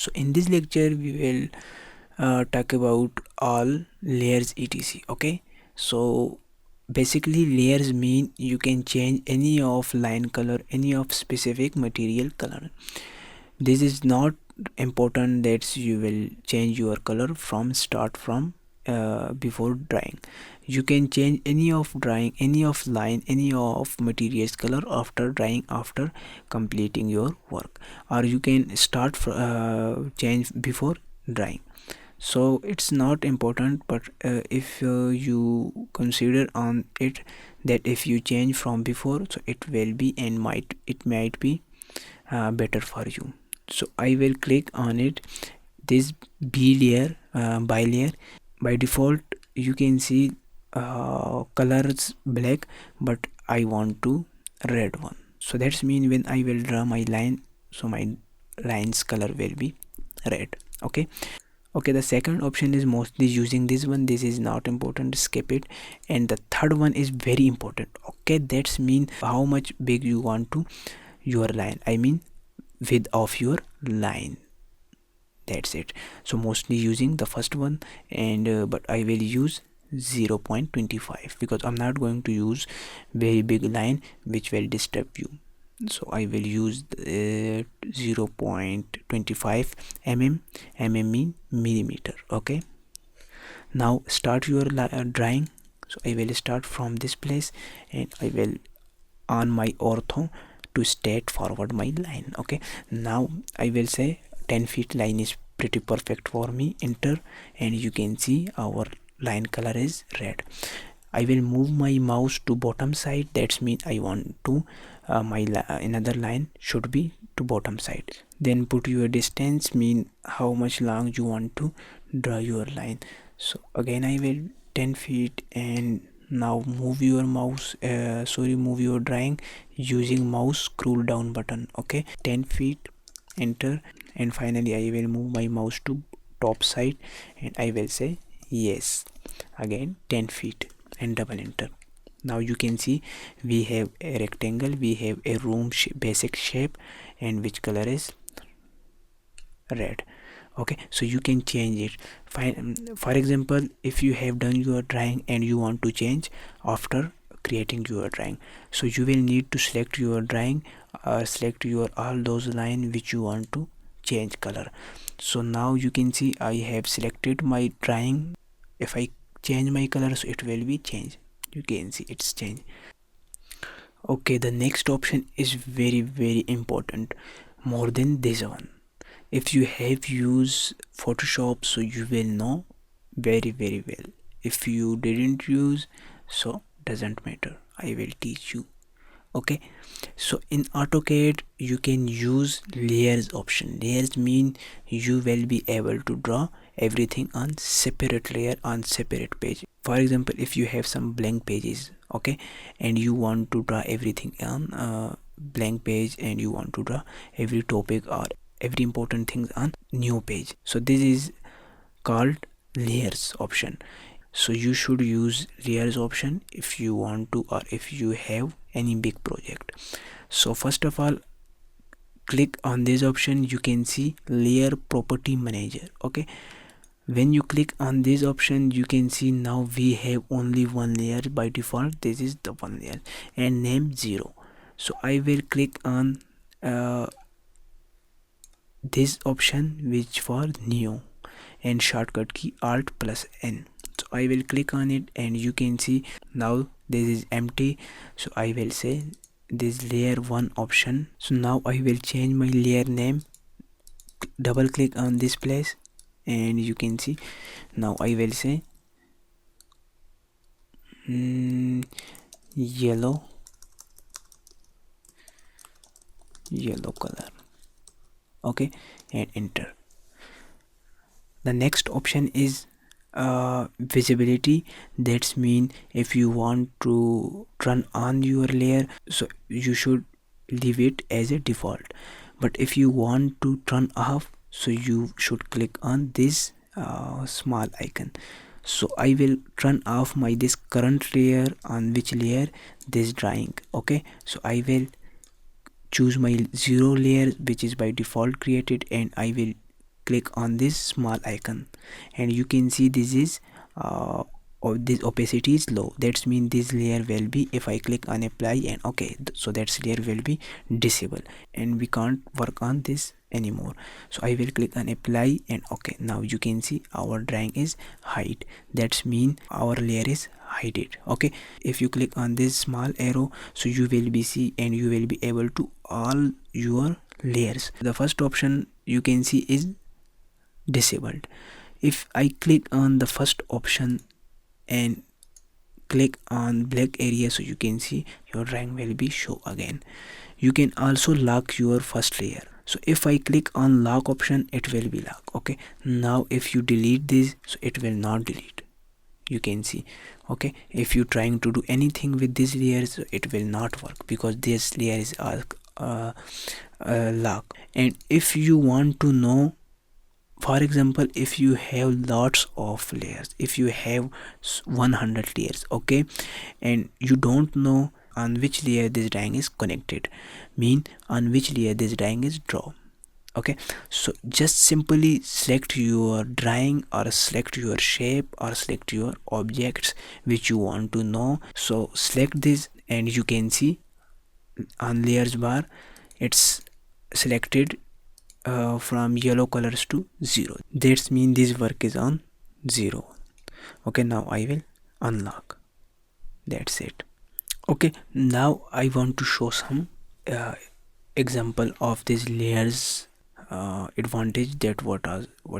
So in this lecture we will talk about all layers etc. Okay, so basically layers mean you can change any of line color, any of specific material color. This is not important that you will change your color from start from before drawing. You can change any of drawing, any of line, any of materials color after drawing, after completing your work, or you can start change before drawing. So it's not important, but if you consider on it that if you change from before, so it will be and might be better for you. So I will click on it, this B layer, by layer. By default you can see colors black, but I want to red one. So that's mean when I will draw my line, so my lines color will be red. Okay, the second option is mostly using this one. This is not important, skip it. And the third one is very important. Okay, that's mean how much big you want to your line, I mean width of your line. That's it. So mostly using the first one, and but I will use 0.25 because I'm not going to use very big line which will disturb you. So I will use 0.25 mm mean millimeter. Okay, now start your drawing. So I will start from this place and I will on my ortho to straight forward my line. Okay, now I will say 10 feet line is pretty perfect for me. Enter, and you can see our line color is red. I will move my mouse to bottom side. That's mean I want to my another line should be to bottom side. Then put your distance, mean how much long you want to draw your line. So again I will 10 feet, and now move your mouse move your drawing using mouse scroll down button. Okay, 10 feet, enter, and finally I will move my mouse to top side and I will say yes, again 10 feet and double enter. Now you can see we have a rectangle, we have a room basic shape, and which color is red. Okay, so you can change it. Fine. For example, if you have done your drawing and you want to change after creating your drawing, so you will need to select your drawing, select your all those line which you want to change color. So now you can see I have selected my drawing. If I change my color, so it will be changed. You can see it's changed. Okay, the next option is very important, more than this one. If you have used Photoshop, so you will know very well. If you didn't use, so doesn't matter, I will teach you. Okay, so in Autocad you can use layers option. Layers mean you will be able to draw everything on separate layer on separate page. For example, if you have some blank pages, okay, and you want to draw everything on blank page, and you want to draw every topic or every important things on new page, so this is called layers option. So you should use layers option if you want to, or if you have any big project. So first of all, click on this option. You can see layer property manager. Okay, when you click on this option, you can see now we have only one layer by default. This is the one layer and name 0. So I will click on this option which for new, and shortcut key alt plus n. So I will click on it, and you can see now this is empty. So I will say this layer 1 option. So now I will change my layer name. Double click on this place, and you can see now I will say yellow color. Okay, and enter. The next option is visibility. That's mean if you want to turn on your layer, so you should leave it as a default, but if you want to turn off, so you should click on this small icon. So I will turn off my this current layer. On which layer? This drawing. Okay, so I will choose my 0 layer which is by default created, and I will click on this small icon, and you can see this is this opacity is low. That's mean this layer will be, if I click on apply and okay, so that layer will be disabled and we can't work on this anymore. So I will click on apply and okay, now you can see our drawing is hide. That's mean our layer is hided. Okay, if you click on this small arrow, so you will be see and you will be able to all your layers. The first option you can see is disabled. If I click on the first option and click on black area, so you can see your drawing will be show again. You can also lock your first layer. So if I click on lock option, it will be lock. Okay, now if you delete this, so it will not delete, you can see. Okay, if you trying to do anything with these layers, so it will not work because this layer is lock. And if you want to know, for example, if you have lots of layers, if you have 100 layers, okay, and you don't know on which layer this drawing is connected, mean on which layer this drawing is draw. Okay, so just simply select your drawing or select your shape or select your objects which you want to know. So select this and you can see on layers bar it's selected from yellow colors to 0. That's mean this work is on 0. Okay, now I will unlock. That's it. Okay, now I want to show some example of these layers advantage, that what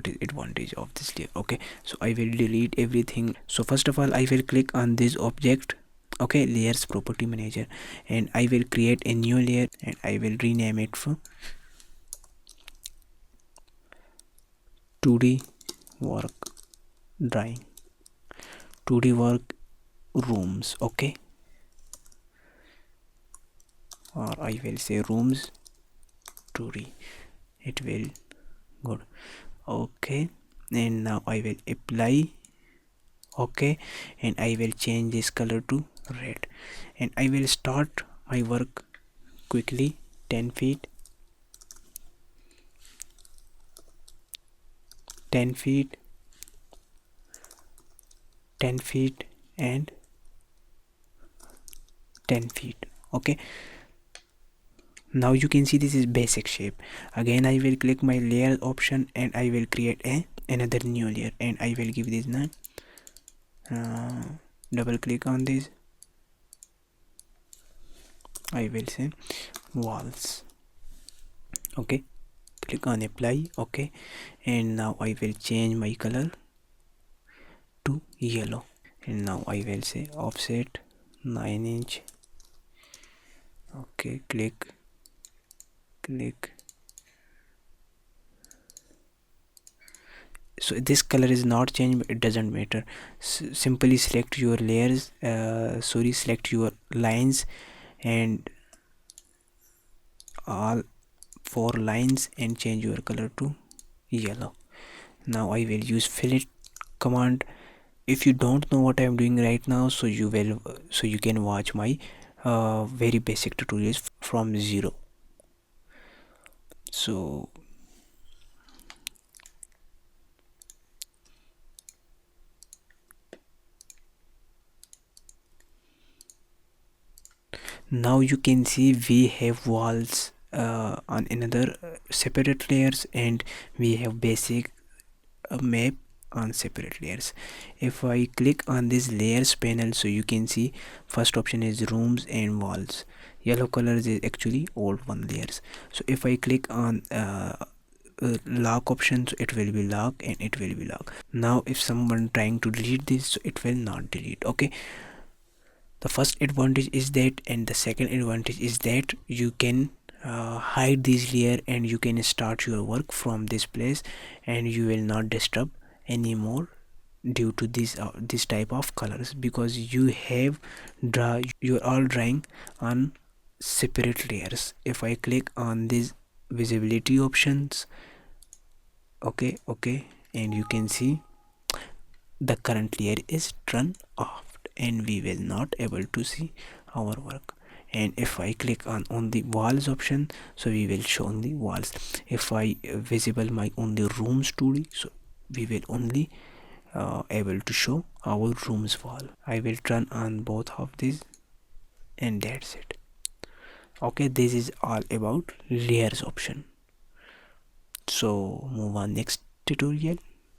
is advantage of this layer. Okay, so I will delete everything. So first of all I will click on this object, okay, layers property manager, and I will create a new layer and I will rename it for 2D work drawing, 2D work rooms. Okay, or I will say rooms 2D, it will good. Okay, and now I will apply. Okay, and I will change this color to red and I will start my work quickly. 10 feet, 10 feet, 10 feet and 10 feet. Okay, now you can see this is basic shape. Again I will click my layer option and I will create another new layer and I will give this name. Double click on this, I will say walls. Okay, click on apply. Okay, and now I will change my color to yellow and now I will say offset 9 inch. Okay, click. So this color is not changed, but it doesn't matter. Simply select your layers, select your lines and all 4 lines and change your color to yellow. Now I will use fillet command. If you don't know what I am doing right now, so you can watch my very basic tutorials from 0. So now you can see we have walls on another separate layers and we have basic map on separate layers. If I click on this layers panel, so you can see first option is rooms and walls. Yellow colors is actually old one layers. So if I click on lock option, so it will be lock and it will be lock. Now if someone trying to delete this, so it will not delete. Okay, the first advantage is that, and the second advantage is that you can hide this layer and you can start your work from this place and you will not disturb anymore due to this type of colors, because you have you're all drawing on separate layers. If I click on these visibility options, okay, and you can see the current layer is turned off and we will not able to see our work. And if I click on the walls option, so we will show on the walls. If I visible my on the rooms 2D, so we will only able to show our rooms wall. I will turn on both of these, and that's it. Okay, this is all about layers option. So move on next tutorial.